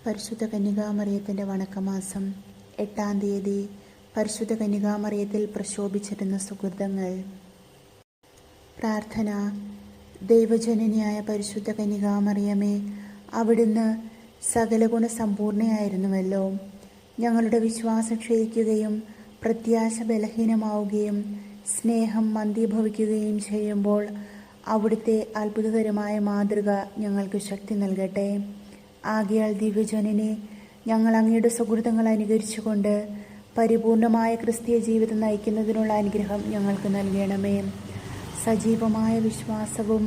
പരിശുദ്ധ കന്യകാമറിയത്തിൻ്റെ വണക്കമാസം 8-ാം തീയതി. പരിശുദ്ധ കന്യകാമറിയത്തിൽ പ്രശോഭിച്ചിരുന്ന സുഹൃതങ്ങൾ. പ്രാർത്ഥന. ദൈവജനനിയായ പരിശുദ്ധ കന്യകാമറിയമേ, അവിടുന്ന് സകല ഗുണസമ്പൂർണയായിരുന്നുവല്ലോ. ഞങ്ങളുടെ വിശ്വാസം ക്ഷയിക്കുകയും പ്രത്യാശ ബലഹീനമാവുകയും സ്നേഹം മന്ദീഭവിക്കുകയും ചെയ്യുമ്പോൾ അവിടുത്തെ അത്ഭുതകരമായ മാതൃക ഞങ്ങൾക്ക് ശക്തി നൽകട്ടെ. ആകയാൽ ദിവ്യജനനെ, ഞങ്ങൾ അങ്ങയുടെ സുഹൃതങ്ങൾ അനുകരിച്ചുകൊണ്ട് പരിപൂർണമായ ക്രിസ്തീയ ജീവിതം നയിക്കുന്നതിനുള്ള അനുഗ്രഹം ഞങ്ങൾക്ക് നൽകണമേ. സജീവമായ വിശ്വാസവും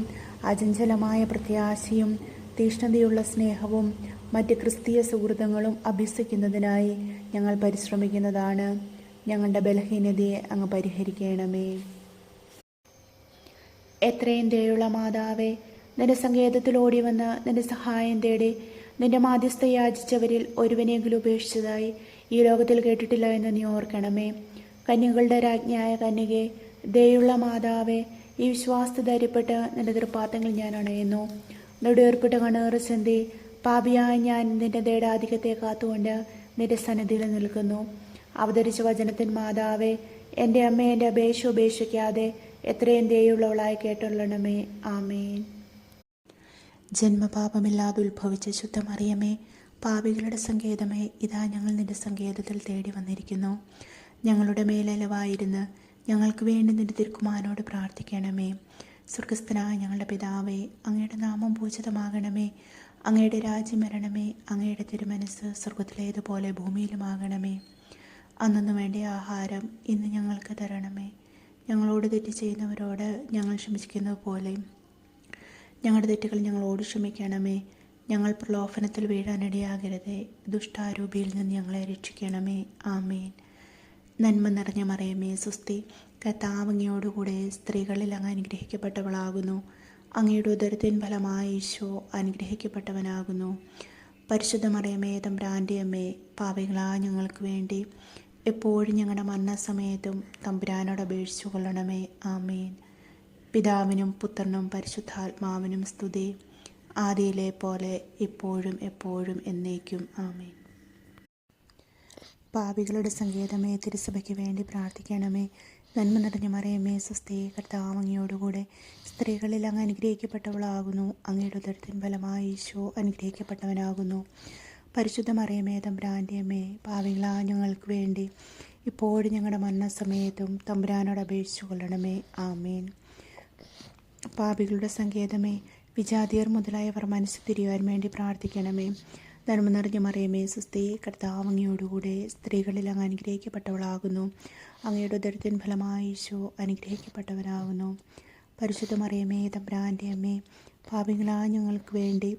അചഞ്ചലമായ പ്രത്യാശയും തീഷ്ണതയുള്ള സ്നേഹവും മറ്റ് ക്രിസ്തീയ സുഹൃതങ്ങളും അഭ്യസിക്കുന്നതിനായി ഞങ്ങൾ പരിശ്രമിക്കുന്നതാണ്. ഞങ്ങളുടെ ബലഹീനതയെ അങ്ങ് പരിഹരിക്കണമേ. എത്രയും ദയുള്ള മാതാവേ, നിന്റെ സങ്കേതത്തിൽ ഓടി വന്ന് നിന്റെ സഹായം തേടി നിന്റെ മാധ്യസ്ഥ യാചിച്ചവരിൽ ഒരുവനെങ്കിലും ഉപേക്ഷിച്ചതായി ഈ ലോകത്തിൽ കേട്ടിട്ടില്ല എന്ന് നീ ഓർക്കണമേ. കന്യകളുടെ രാജ്ഞിയായ കന്യകെ, ദയുള്ള മാതാവേ, ഈ വിശ്വാസത്തെ ധൈര്യപ്പെട്ട് നിന്റെ തൃപ്പാദങ്ങൾ ഞാൻ അണയുന്നു. നെടുവേർപ്പിട്ട കണ്ണേറ് ചിന്തി പാപിയായ ഞാൻ നിന്റെ ദൈവാധിക്യത്തെ കാത്തുകൊണ്ട് നിന്റെ സന്നിധിയിൽ നിൽക്കുന്നു. അവതരിച്ച വചനത്തിൻ മാതാവേ, എൻ്റെ അമ്മ എൻ്റെ അപേക്ഷ ഉപേക്ഷിക്കാതെ എത്രയും ദയുള്ളവളായി കേട്ടുള്ളണമേ. ആമേൻ. ജന്മപാപമില്ലാതെ ഉത്ഭവിച്ച ശുദ്ധമറിയമേ, പാപികളുടെ സങ്കേതമേ, ഇതാ ഞങ്ങൾ നിന്റെ സങ്കേതത്തിൽ തേടി വന്നിരിക്കുന്നു. ഞങ്ങളുടെ മേലലവായിരുന്ന് ഞങ്ങൾക്ക് വേണ്ടി നിന്റെ തിരുക്കുമാരനോട് പ്രാർത്ഥിക്കണമേ. സ്വർഗസ്ഥനായ ഞങ്ങളുടെ പിതാവേ, അങ്ങയുടെ നാമം പൂജിതമാകണമേ. അങ്ങയുടെ രാജ്യം വരണമേ. അങ്ങയുടെ തിരുമനസ് സ്വർഗത്തിലേതുപോലെ ഭൂമിയിലുമാകണമേ. അന്നു വേണ്ട ആഹാരം ഇന്ന് ഞങ്ങൾക്ക് തരണമേ. ഞങ്ങളോട് തെറ്റ് ചെയ്യുന്നവരോട് ഞങ്ങൾ ക്ഷമിക്കുന്നത് പോലെ ഞങ്ങളുടെ തെറ്റുകൾ ഞങ്ങളോട് ക്ഷമിക്കണമേ. ഞങ്ങൾ പ്രലോഭനത്തിൽ വീഴാനിടയാകരുതേ. ദുഷ്ടാരൂപിയിൽ നിന്ന് ഞങ്ങളെ രക്ഷിക്കണമേ. ആമേൻ. നന്മ നിറഞ്ഞ മറിയമേ, സ്വസ്തി. കർത്താവ് അങ്ങയോടുകൂടെ സ്ത്രീകളിൽ അങ്ങ് അനുഗ്രഹിക്കപ്പെട്ടവളാകുന്നു. അങ്ങയുടെ ഉദരത്തിൻ ഫലമായ ഈശോ അനുഗ്രഹിക്കപ്പെട്ടവനാകുന്നു. പരിശുദ്ധ മറിയമേ, തമ്പുരാൻ്റെ അമ്മേ, പാപികളായ ഞങ്ങൾക്ക് വേണ്ടി എപ്പോഴും ഞങ്ങളുടെ മരണസമയത്തും തമ്പുരാനോട് അപേക്ഷിച്ചു കൊള്ളണമേ. ആമേൻ. പിതാവിനും പുത്രനും പരിശുദ്ധാത്മാവിനും സ്തുതി, ആദിയിലെ പോലെ ഇപ്പോഴും എപ്പോഴും എന്നേക്കും. ആമേൻ. പാപികളുടെ സങ്കേതമേ, തിരുസഭയ്ക്ക് വേണ്ടി പ്രാർത്ഥിക്കണമേ. നന്മ നിറഞ്ഞ മറിയമേ, സ്വസ്തി. കർത്താവ് അങ്ങയോടുകൂടെ സ്ത്രീകളിൽ അങ്ങ് അനുഗ്രഹിക്കപ്പെട്ടവളാകുന്നു. അങ്ങയുടെ ഉദരത്തിൻ ഫലമായ ഈശോ അനുഗ്രഹിക്കപ്പെട്ടവനാകുന്നു. പരിശുദ്ധ മറിയമേ, തമ്പുരാൻ്റെ അമ്മേ, പാപികളായ ഞങ്ങൾക്ക് വേണ്ടി ഇപ്പോഴും ഞങ്ങളുടെ മരണസമയത്തും തമ്പുരാനോട് അപേക്ഷിച്ചു കൊള്ളണമേ. ആമേൻ. പാപികളുടെ സങ്കേതമേ, വിജാതിയർ മുതലായവർ മനസ്സ് തിരിയുവാൻ വേണ്ടി പ്രാർത്ഥിക്കണമേ. നന്മ നിറഞ്ഞ മറിയമേ, സ്വസ്തി. കർത്താവ് അങ്ങയോടുകൂടെ സ്ത്രീകളിൽ അങ്ങ് അനുഗ്രഹിക്കപ്പെട്ടവളാകുന്നു. അങ്ങയുടെ ഉദരത്തിൻ ഫലമായ ഈശോ അനുഗ്രഹിക്കപ്പെട്ടവനാകുന്നു. പരിശുദ്ധ മറിയമേ, തമ്പുരാൻ്റെ അമ്മേ, പാപികളായ ഞങ്ങൾക്ക് വേണ്ടി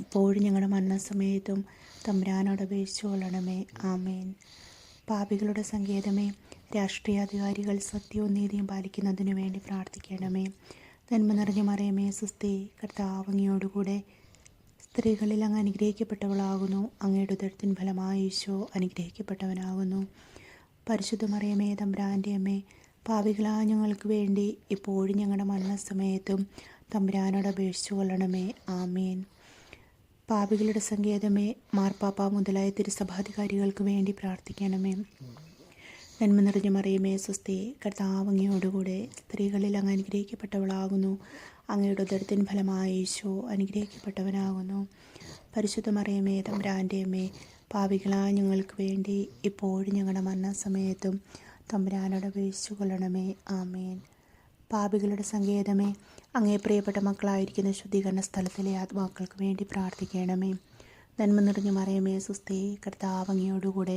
ഇപ്പോഴും ഞങ്ങളുടെ മരണസമയത്തും തമ്പുരാനോട് അപേക്ഷിച്ചു കൊള്ളണമേ. ആമേൻ. പാപികളുടെ സങ്കേതമേ, രാഷ്ട്രീയാധികാരികൾ സത്യവും നീതിയും പാലിക്കുന്നതിനു വേണ്ടി പ്രാർത്ഥിക്കണമേ. നന്മ നിറഞ്ഞ മറിയമേ, സ്വസ്തി. കർത്താവ് അങ്ങയോടുകൂടെ സ്ത്രീകളിൽ അങ്ങ് അനുഗ്രഹിക്കപ്പെട്ടവളാകുന്നു. അങ്ങയുടെ ഉദരത്തിൻ ഫലമായ ഈശോ അനുഗ്രഹിക്കപ്പെട്ടവനാകുന്നു. പരിശുദ്ധ മറിയമേ, തമ്പുരാൻ്റെ അമ്മേ, പാപികളായ ഞങ്ങൾക്ക് വേണ്ടി ഇപ്പോഴും ഞങ്ങളുടെ മരണസമയത്തും തമ്പുരാനോട് അപേക്ഷിച്ചു കൊള്ളണമേ. ആമേൻ. പാപികളുടെ സങ്കേതമേ, മാർപ്പാപ്പ മുതലായ തിരുസഭാധികാരികൾക്ക് വേണ്ടി പ്രാർത്ഥിക്കണമേ. നന്മ നിറഞ്ഞ മറിയമേ, സ്വസ്തി. കർത്താവ് അങ്ങയോടുകൂടെ സ്ത്രീകളിൽ അങ്ങ് അനുഗ്രഹിക്കപ്പെട്ടവളാകുന്നു. അങ്ങയുടെ ഉദരത്തിൻ ഫലമായ ഈശോ അനുഗ്രഹിക്കപ്പെട്ടവനാകുന്നു. പരിശുദ്ധ മറിയമേ, തമ്പുരാൻ്റെ അമ്മേ, പാപികളായ ഞങ്ങൾക്ക് വേണ്ടി ഇപ്പോഴും ഞങ്ങളുടെ മരണസമയത്തും തമ്പുരാനോട് അപേക്ഷിച്ചു കൊള്ളണമേ. ആമേൻ. പാപികളുടെ സങ്കേതമേ, അങ്ങേ പ്രിയപ്പെട്ട മക്കളായിരിക്കുന്ന ശുദ്ധീകരണ സ്ഥലത്തിലെ ആത്മാക്കൾക്ക് വേണ്ടി പ്രാർത്ഥിക്കണമേ. നന്മ നിറഞ്ഞ മറിയമേ, സ്വസ്തി. കർത്താവ് അങ്ങയോടുകൂടെ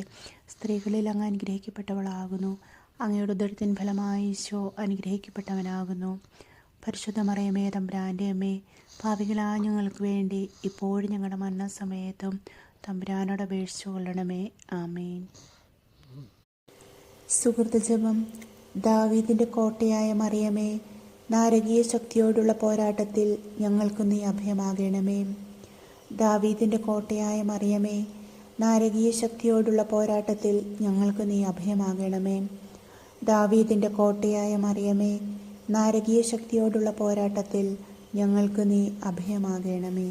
സ്ത്രീകളിൽ അങ്ങ് അനുഗ്രഹിക്കപ്പെട്ടവളാകുന്നു. അങ്ങയുടെ ഉദരത്തിൻ ഫലമായ ഈശോ അനുഗ്രഹിക്കപ്പെട്ടവനാകുന്നു. പരിശുദ്ധ മറിയമേ, തമ്പുരാൻ്റെ അമ്മേ, പാപികളായ ഞങ്ങൾക്ക് വേണ്ടി ഇപ്പോഴും ഞങ്ങളുടെ മരണസമയത്തും തമ്പുരാനോട് അപേക്ഷിച്ചു കൊള്ളണമേ. ആമേൻ. സുഹൃതജപം. ദാവീദിൻ്റെ കോട്ടയായ മറിയമേ, നാരകീയ ശക്തിയോടുള്ള പോരാട്ടത്തിൽ ഞങ്ങൾക്ക് നീ അഭയമാകണമേ. ദാവീദിൻ്റെ കോട്ടയായ മറിയമേ, നാരകീയ ശക്തിയോടുള്ള പോരാട്ടത്തിൽ ഞങ്ങൾക്ക് നീ അഭയമാകണമേ. ദാവീദിൻ്റെ കോട്ടയായ മറിയമേ, നാരകീയ ശക്തിയോടുള്ള പോരാട്ടത്തിൽ ഞങ്ങൾക്ക് നീ അഭയമാകണമേ.